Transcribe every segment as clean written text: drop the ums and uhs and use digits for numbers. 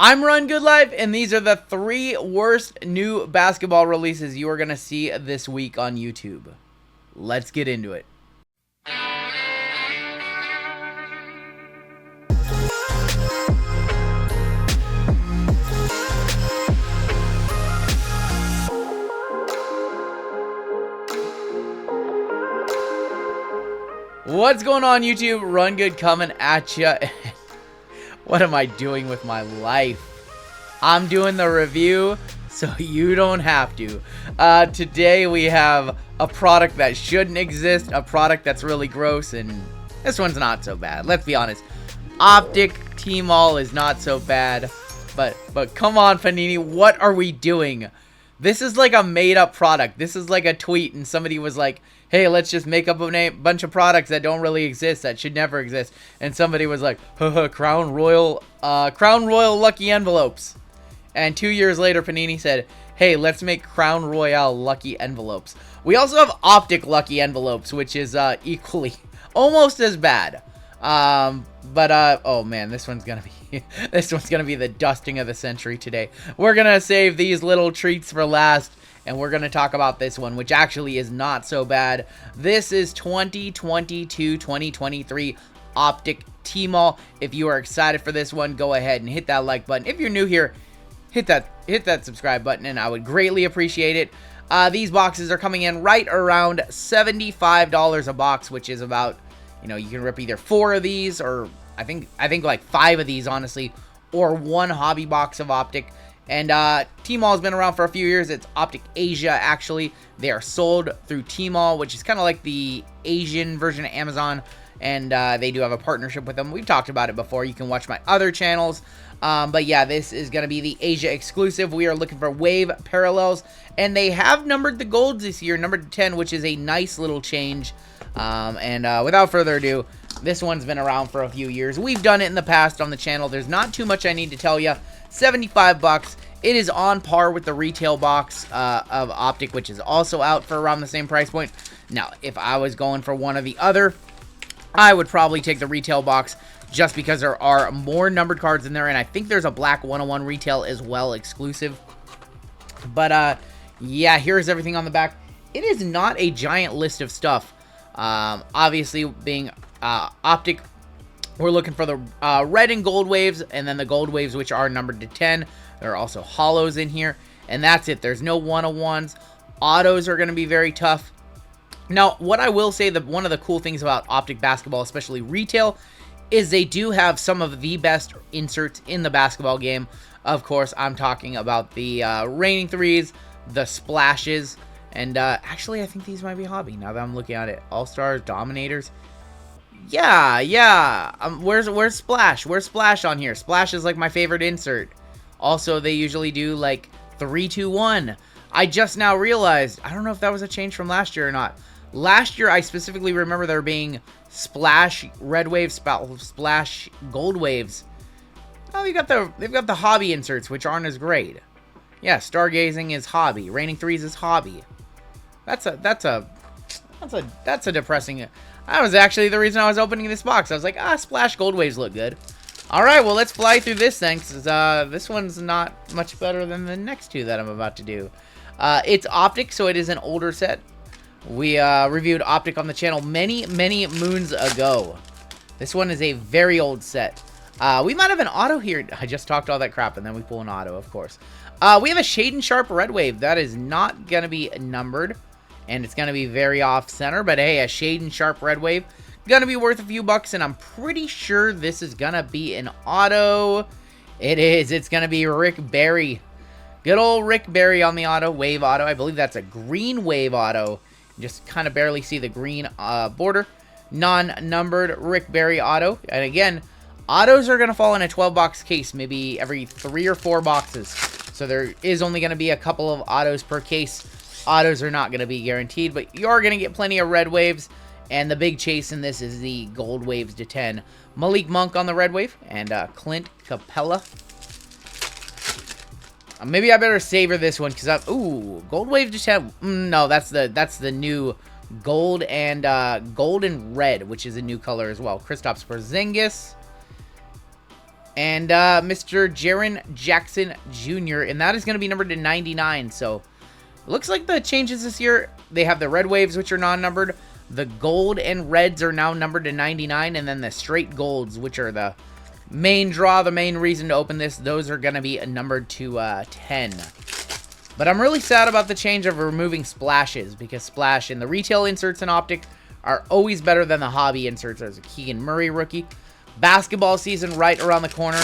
I'm Rungoodlife, and these are the 3 worst new basketball releases you are going to see this week on YouTube. Let's get into it. What's going on, YouTube? Run Good coming at ya. What am I doing with my life? I'm doing the review so you don't have to. Today we have a product that shouldn't exist, a product that's really gross, and this one's not so bad. Let's be honest. Optic Tmall is not so bad, but come on, Panini, what are we doing? This is like a made-up product. This is like a tweet, and somebody was like, hey, let's just make up a bunch of products that don't really exist, that should never exist. And somebody was like, haha, Crown Royal Lucky Envelopes. And 2 years later, Panini said, hey, let's make Crown Royale Lucky Envelopes. We also have Optic Lucky Envelopes, which is equally, almost as bad. Oh man, this one's gonna be this one's gonna be the dusting of the century today. We're gonna save these little treats for last, and we're gonna talk about this one, which actually is not so bad. This is 2022-2023 Optic Tmall. If you are excited for this one, go ahead and hit that like button. If you're new here, hit that subscribe button, and I would greatly appreciate it. These boxes are coming in right around $75 a box, which is about, you know, you can rip either 4 of these, or I think like 5 of these, honestly, or 1 hobby box of Optic. And Tmall has been around for a few years. It's Optic Asia, actually. They are sold through Tmall, which is kind of like the Asian version of Amazon, and they do have a partnership with them. We've talked about it before. You can watch my other channels. But yeah, this is going to be the Asia exclusive. We are looking for wave parallels, and they have numbered the golds this year, numbered to 10, which is a nice little change. Without further ado, this one's been around for a few years. We've done it in the past on the channel. There's not too much I need to tell you. 75 bucks. It is on par with the retail box of Optic, which is also out for around the same price point. Now, if I was going for one or the other, I would probably take the retail box, just because there are more numbered cards in there, and I think there's a black 101 retail as well, exclusive. But yeah, here's everything on the back. It is not a giant list of stuff. Obviously, being Optic, we're looking for the red and gold waves, and then the gold waves, which are numbered to 10. There are also hollows in here, and that's it. There's no 101s. Autos are going to be very tough. Now, what I will say, that one of the cool things about Optic basketball, especially retail, is they do have some of the best inserts in the basketball game. Of course, I'm talking about the raining threes, the splashes, and actually, I think these might be hobby now that I'm looking at it. All-Stars, Dominators. Yeah. Where's Splash? Where's Splash on here? Splash is like my favorite insert. Also, they usually do like 3-2-1. I just now realized, I don't know if that was a change from last year or not. Last year, I specifically remember there being Splash Red Waves, Splash Gold Waves. Oh, they've got the hobby inserts, which aren't as great. Yeah, Stargazing is hobby. Raining Threes is hobby. That's a depressing. That was actually the reason I was opening this box. I was like, Splash Gold Waves look good. All right, well, let's fly through this then, because this one's not much better than the next 2 that I'm about to do. It's Optic, so it is an older set. We reviewed Optic on the channel many moons ago. This one is a very old set. We might have an auto here. I just talked all that crap, and then we pull an auto, of course. We have a Shade and Sharp Red Wave. That is not going to be numbered, and it's going to be very off-center. But hey, a Shade and Sharp Red Wave, going to be worth a few bucks, and I'm pretty sure this is going to be an auto. It is. It's going to be Rick Barry. Good old Rick Barry on the auto, wave auto. I believe that's a green wave auto. Just kind of barely see the green border. Non-numbered Rick Barry auto. And again, autos are going to fall in a 12-box case, maybe every 3 or 4 boxes. So there is only going to be a couple of autos per case. Autos are not going to be guaranteed, but you are going to get plenty of red waves. And the big chase in this is the gold waves to 10. Malik Monk on the red wave, and Clint Capella. Maybe I better savor this one, because I'm... Ooh, gold wave to 10. No, that's the new gold and red, which is a new color as well. Kristaps Porzingis. And Mr. Jaren Jackson Jr., and that is going to be numbered to 99. So it looks like the changes this year, they have the red waves, which are non-numbered. The gold and reds are now numbered to 99, and then the straight golds, which are the main draw, the main reason to open this, those are going to be numbered to 10. But I'm really sad about the change of removing splashes, because splash in the retail inserts in Optic are always better than the hobby inserts. There's a Keegan Murray rookie. Basketball season right around the corner.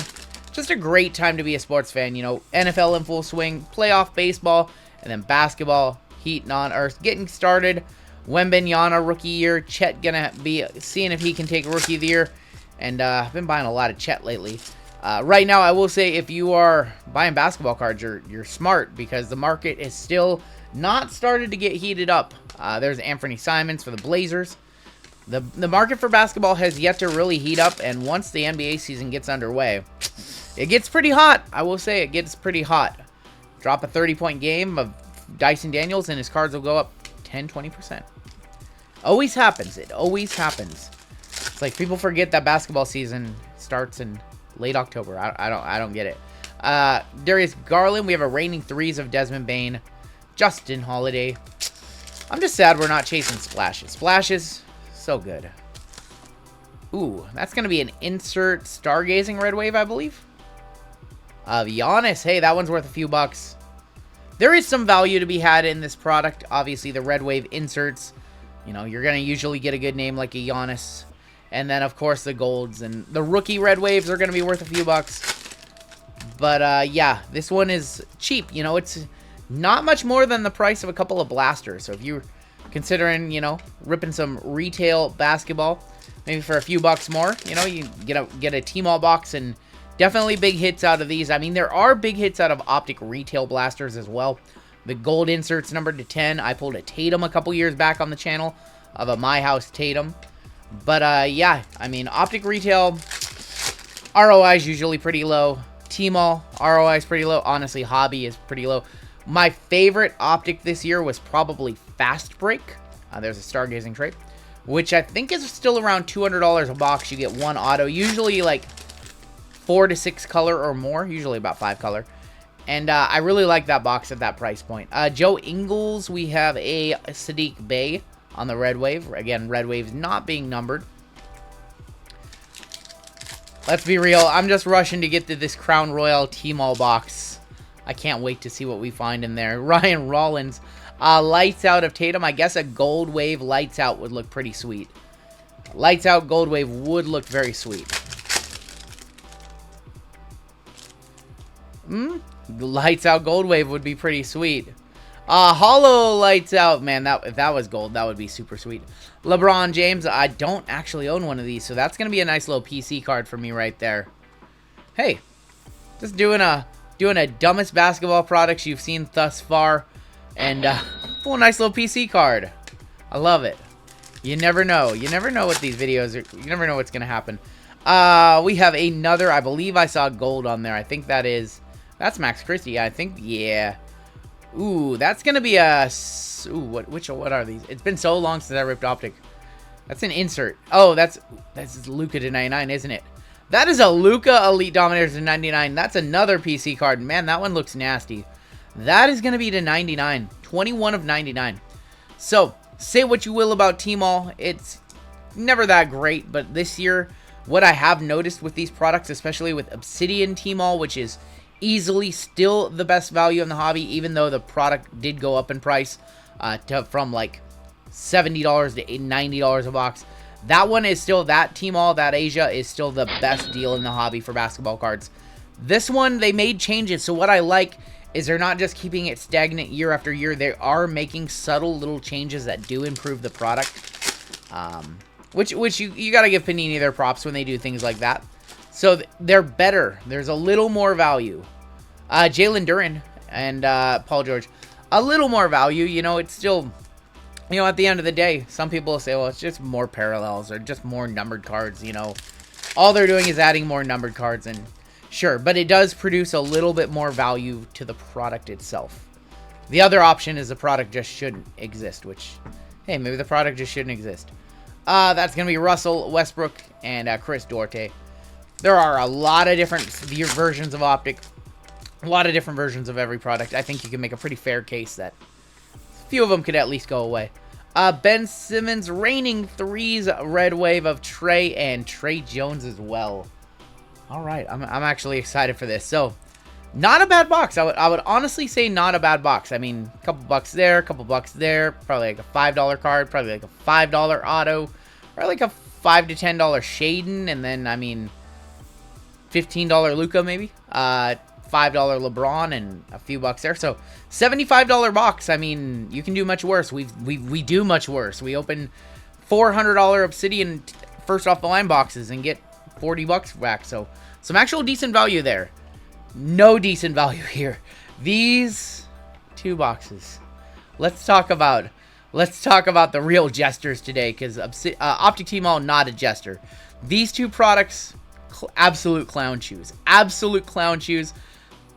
Just a great time to be a sports fan. You know, NFL in full swing, playoff baseball, and then basketball, Heat getting started. Wembanyama rookie year. Chet gonna be seeing if he can take rookie of the year. And I've been buying a lot of Chet lately. Right now, I will say if you are buying basketball cards, you're smart, because the market is still not started to get heated up. There's Anthony Simons for the Blazers. The market for basketball has yet to really heat up, and once the NBA season gets underway, it gets pretty hot. I will say it gets pretty hot. Drop a 30-point game of Dyson Daniels, and his cards will go up 10-20%. Always happens. It always happens. It's like people forget that basketball season starts in late October. I don't get it. Darius Garland. We have a reigning threes of Desmond Bane, Justin Holiday. I'm just sad we're not chasing splashes. Splashes. So good. Ooh, that's going to be an insert Stargazing Red Wave, I believe. Giannis. Hey, that one's worth a few bucks. There is some value to be had in this product. Obviously, the Red Wave inserts. You know, you're going to usually get a good name like a Giannis. And then, of course, the golds. And the rookie Red Waves are going to be worth a few bucks. But, yeah, this one is cheap. You know, it's not much more than the price of a couple of blasters. So if you're considering, you know, ripping some retail basketball, maybe for a few bucks more, you know, you get a Tmall box, and definitely big hits out of these. I mean, there are big hits out of Optic retail blasters as well. The gold inserts numbered to 10. I pulled a Tatum a couple years back on the channel of a My House Tatum. But, yeah, I mean, Optic retail, ROI is usually pretty low. Tmall, ROI is pretty low. Honestly, hobby is pretty low. My favorite Optic this year was probably Fast Break. There's a Stargazing trait, which I think is still around $200 a box. You get one auto, usually like 4 to 6 color or more, usually about 5 color. And I really like that box at that price point. Joe Ingles, we have a Sadiq Bey on the Red Wave. Again, Red Wave not being numbered. Let's be real, I'm just rushing to get to this Crown Royale Tmall box. I can't wait to see what we find in there. Ryan Rollins, Lights Out of Tatum. I guess a Gold Wave Lights Out would look pretty sweet. Lights Out Gold Wave would look very sweet. Lights Out Gold Wave would be pretty sweet. Hollow Lights Out. Man, if that was gold, that would be super sweet. LeBron James. I don't actually own one of these, so that's going to be a nice little PC card for me right there. Hey, just doing a dumbest basketball products you've seen thus far, and pull a nice little PC card. I love it. You never know. You never know what these videos are. You never know what's gonna happen. We have another. I believe I saw gold on there. I think that's Max Christie. I think, yeah. Ooh, that's gonna be a. Ooh, what are these? It's been so long since I ripped Optic. That's an insert. Oh, that's Luka to 99, isn't it? That is a Luka Elite Dominators to 99. That's another PC card. Man, that one looks nasty. That is going to be to 99. 21 of 99. So, say what you will about Tmall. It's never that great, but this year, what I have noticed with these products, especially with Obsidian Tmall, which is easily still the best value in the hobby, even though the product did go up in price from like $70 to $90 a box. That one is still, that Tmall, that Asia is still the best deal in the hobby for basketball cards. This one, they made changes. So what I like is they're not just keeping it stagnant year after year. They are making subtle little changes that do improve the product. Which you got to give Panini their props when they do things like that. So they're better. There's a little more value. Jalen Duren and Paul George, a little more value. You know, it's still... You know, at the end of the day, some people will say, well, it's just more parallels or just more numbered cards, you know. All they're doing is adding more numbered cards, and sure, but it does produce a little bit more value to the product itself. The other option is the product just shouldn't exist, which, hey, maybe the product just shouldn't exist. That's going to be Russell Westbrook and Chris Duarte There are a lot of different versions of Optic. A lot of different versions of every product. I think you can make a pretty fair case that a few of them could at least go away. Ben Simmons, reigning threes, red wave of Trey, and Trey Jones as well. All right, I'm actually excited for this. So, not a bad box. I would honestly say not a bad box. I mean, a couple bucks there, a couple bucks there. Probably like a $5 card, probably like a $5 auto, or like a $5 to $10 Shaden, and then, I mean, $15 Luka maybe. $5 LeBron and a few bucks there. So $75 box. I mean, you can do much worse. We do much worse. We open $400 Obsidian first off the line boxes and get 40 bucks back. So some actual decent value there. No decent value here. These two boxes. Let's talk about the real jesters today, because Optic Tmall, not a jester. These two products, absolute clown shoes. Absolute clown shoes.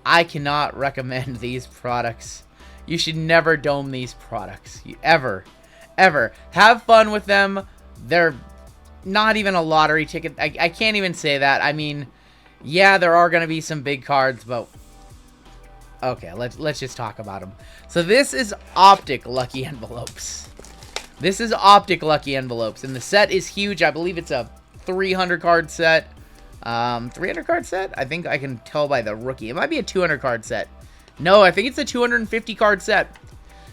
I cannot recommend these products. You should never dome these products. Ever. Have fun with them. They're not even a lottery ticket. I can't even say that. I mean, yeah, there are going to be some big cards, but okay, let's just talk about them. So this is Optic Lucky Envelopes. This is Optic Lucky Envelopes, and the set is huge. I believe it's a 300 card set. 300 card set? I think I can tell by the rookie. It might be a 200 card set. No, I think it's a 250 card set.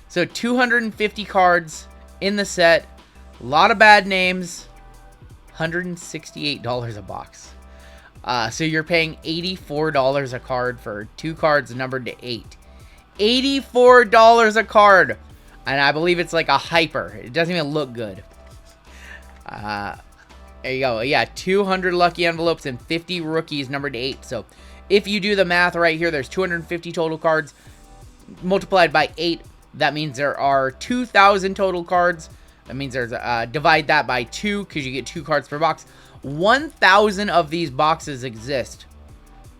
So 250 cards in the set. A lot of bad names. $168 a box. So you're paying $84 a card for 2 cards numbered to 8. $84 a card. And I believe it's like a hyper. It doesn't even look good. There you go. Yeah, 200 lucky envelopes and 50 rookies numbered to 8. So if you do the math right here, there's 250 total cards multiplied by 8. That means there are 2,000 total cards. That means there's divide that by 2 because you get 2 cards per box. 1,000 of these boxes exist.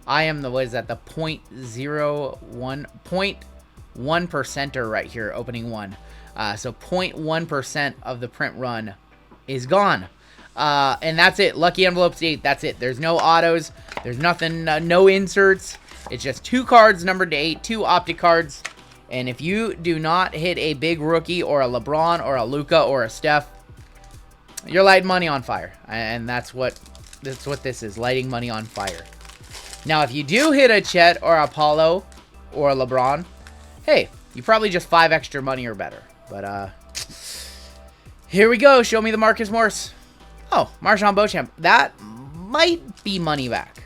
I am the, what is that, the 0.1% right here, opening one. So 0.1% of the print run is gone. And that's it. Lucky envelopes 8. That's it. There's no autos. There's nothing. No inserts. It's just 2 cards numbered to 8. 2 Optic cards. And if you do not hit a big rookie or a LeBron or a Luka or a Steph, you're lighting money on fire. And that's what this is. Lighting money on fire. Now, if you do hit a Chet or a Paulo or a LeBron, hey, you probably just 5 extra money or better. But here we go. Show me the Marcus Morris. Oh, Marjon Beauchamp. That might be money back.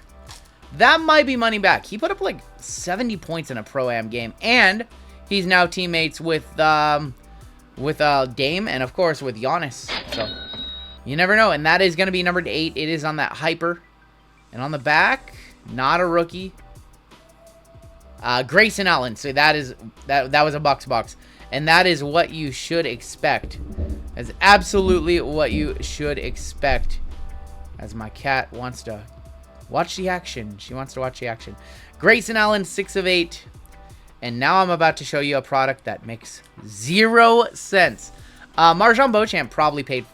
That might be money back. He put up like 70 points in a Pro-Am game, and he's now teammates with Dame and of course with Giannis. So you never know. And that is going to be numbered 8. It is on that hyper, and on the back, not a rookie. Grayson Allen. So that was a box. And that is what you should expect. That's absolutely what you should expect. As my cat wants to watch the action. She wants to watch the action. Grayson Allen, 6 of 8. And now I'm about to show you a product that makes 0 sense. Marjon Beauchamp probably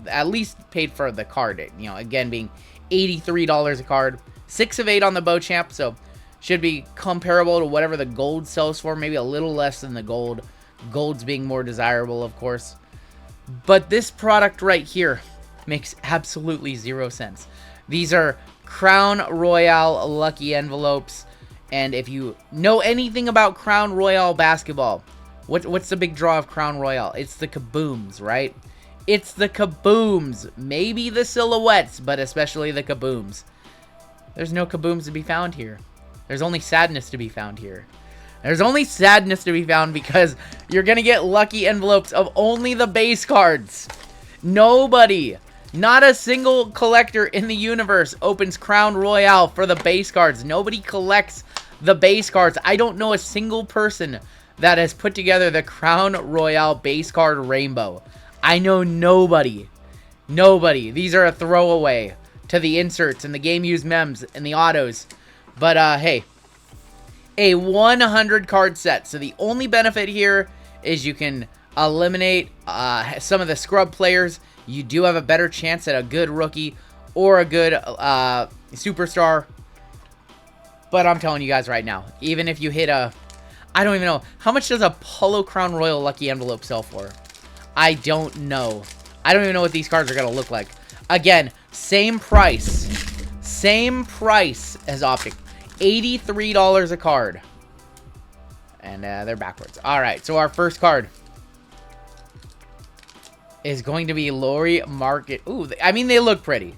at least paid for the card. You know, again, being $83 a card. 6 of 8 on the Beauchamp. So should be comparable to whatever the gold sells for. Maybe a little less than the gold. Gold's being more desirable, of course. But this product right here makes absolutely 0 sense. These are Crown Royale lucky envelopes. And if you know anything about Crown Royale basketball, what's the big draw of Crown Royale? It's the kabooms, right? It's the kabooms. Maybe the silhouettes, but especially the kabooms. There's no kabooms to be found here. There's only sadness to be found here. There's only sadness to be found because you're going to get lucky envelopes of only the base cards. Nobody, not a single collector in the universe opens Crown Royale for the base cards. Nobody collects the base cards. I don't know a single person that has put together the Crown Royale base card rainbow. I know nobody. Nobody. These are a throwaway to the inserts and the game used mems and the autos. But hey, a 100 card set. So the only benefit here is you can eliminate some of the scrub players. You do have a better chance at a good rookie or a good superstar. But I'm telling you guys right now, even if you hit a... I don't even know. How much does a Polo Crown Royal Lucky Envelope sell for? I don't know. I don't even know what these cards are going to look like. Again, same price. Same price as Optic. $83 a card. And they're backwards. Alright, so our first card is going to be Lori Market. Ooh, I mean, they look pretty.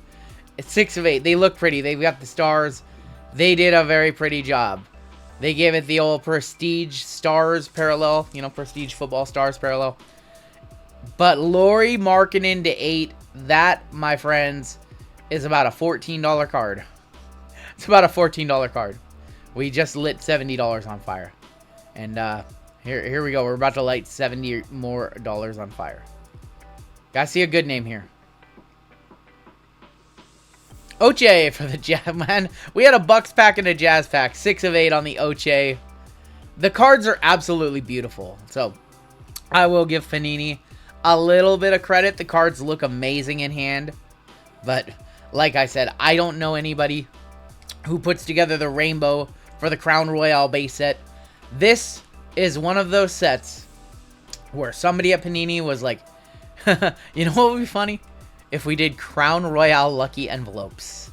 It's 6 of 8. They look pretty. They've got the stars. They did a very pretty job. They gave it the old Prestige Stars parallel. You know, Prestige Football Stars parallel. But Lori Markkinen to 8. That, my friends, is about a $14 card. It's about a $14 card. We just lit $70 on fire. And here we go. We're about to light $70 more on fire. Gotta see a good name here. Oche for the Jazz, man. We had a Bucks pack and a Jazz pack. 6 of 8 on the Oche. The cards are absolutely beautiful. So, I will give Panini a little bit of credit. The cards look amazing in hand. But, like I said, I don't know anybody who puts together the rainbow for the Crown Royale base set. This is one of those sets where somebody at Panini was like, you know what would be funny? If we did Crown Royale Lucky Envelopes.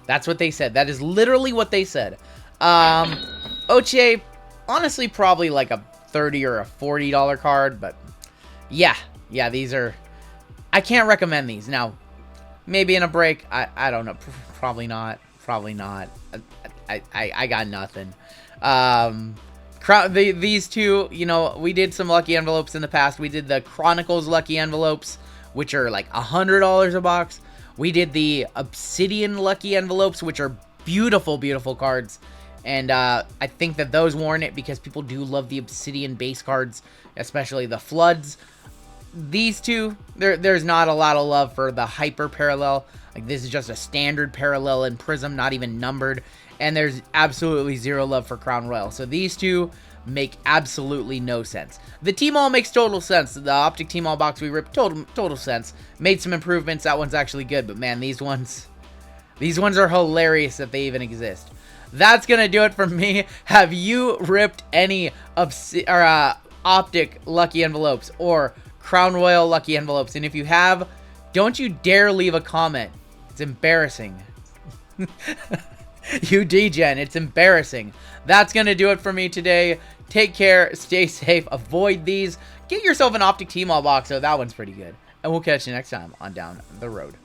That's what they said. That is literally what they said. Oche, honestly, probably like a $30 or a $40 card, but yeah, these are... I can't recommend these. Now, maybe in a break, I don't know. Probably not. Probably not. I got nothing. These two, you know, we did some lucky envelopes in the past. We did the Chronicles lucky envelopes, which are like $100 a box. We did the Obsidian lucky envelopes, which are beautiful, beautiful cards. And I think that those warrant it because people do love the Obsidian base cards, especially the Floods. These two, there's not a lot of love for the Hyper Parallel. Like, this is just a standard parallel in Prism, not even numbered. And there's absolutely zero love for Crown Royale. So these two make absolutely no sense. The Tmall makes total sense. The Optic Tmall box we ripped, total sense. Made some improvements. That one's actually good. But man, these ones are hilarious that they even exist. That's going to do it for me. Have you ripped any Optic lucky envelopes or Crown Royale lucky envelopes? And if you have, don't you dare leave a comment. It's embarrassing. You degen, it's embarrassing. That's going to do it for me today. Take care, stay safe, avoid these. Get yourself an Optic Tmall box, though. That one's pretty good. And we'll catch you next time on Down the Road.